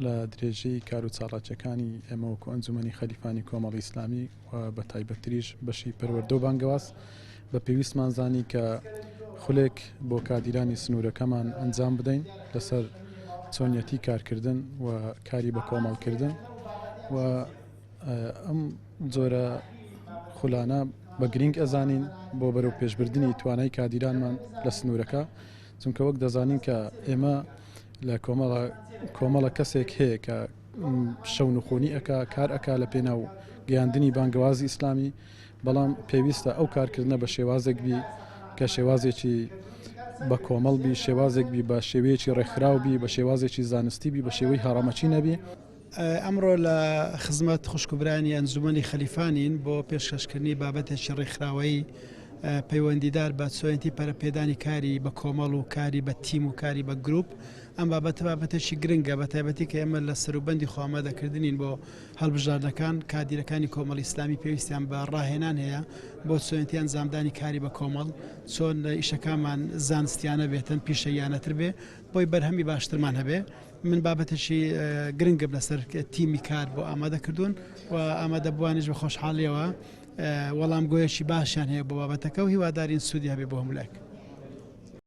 لە درێژەی کار و چاڵاکیەکانی ئێمە وەکو ئەنجومەنی خەلیفانی کۆمەڵی ئیسلامی و بە تایبەتریش بەشی پەروەردە و بانگەواز بە پێویستمان زانی کە خولێک بۆ کادیرانی سنوورەکەمان ئەنجام بدەین لەسەر چۆنیەتی کارکردن و کاری بە کۆمەڵکردن و ئەم جۆرە خولانە بە گرنگ ئەزانین بۆ بەرەو پێشبردننی توانای کادیرانمان لە سنوورەکە چونکە وەک دەزانین کە ئێمە لە کۆمەڵە کەسێک هەیە کە شەو نخۆنی ئەکا کار ئەکا لە پێناو گەیاندنی بانگەوازی ئیسلامی بەڵام پێویستە ئەو کارکردنە بە شێوازێک بی کە شێوازێکی بە کۆمەڵ بی شێوازێک بی بە شێوەیەکی ڕێکخراو بی بە شێوازێکی زانستی بی بە شێوەی هەڕەمەچی نەبی. ئەمڕۆ لە خزمەت خوشکبرانی ئەنجومەنی خەلیفانین بۆ پێشکەشکردنی بابەتێکی ڕێکخراوەی پەیوەندیدار بە چۆنیەتی پەرەپێدانی کاری بە کۆمەڵ و کاری بە تیم و کاری بە گروپ. ئەم بابەتێکی گرنگە بە تایبەتی کە ئێمە لە سەروبەندی خۆئامادەکردنین بۆ هەڵبژاردنەکان کادیرەکانی کۆمەڵی ئیسلامی پێویستیان بە ڕاهێنان هەیە بۆ چۆنیەتی ئەنجامدانی کاری بە کۆمەڵ چۆن ئیشەکانمان زانستیانە بێتن پیشەیانەتر بێ بۆی بەرهەمی باشترمان هەبێ. من بابەتێکی گرنگم لەسەر تیمی کار بۆ ئامادەکردوون و ئامادە بوانیش بە خۆشحاڵیەوە وەڵام گۆیەکی باشیان هەیە بۆ بابەتەکە و هیوادارین سوودی هەبێ بۆ هەمولایەک.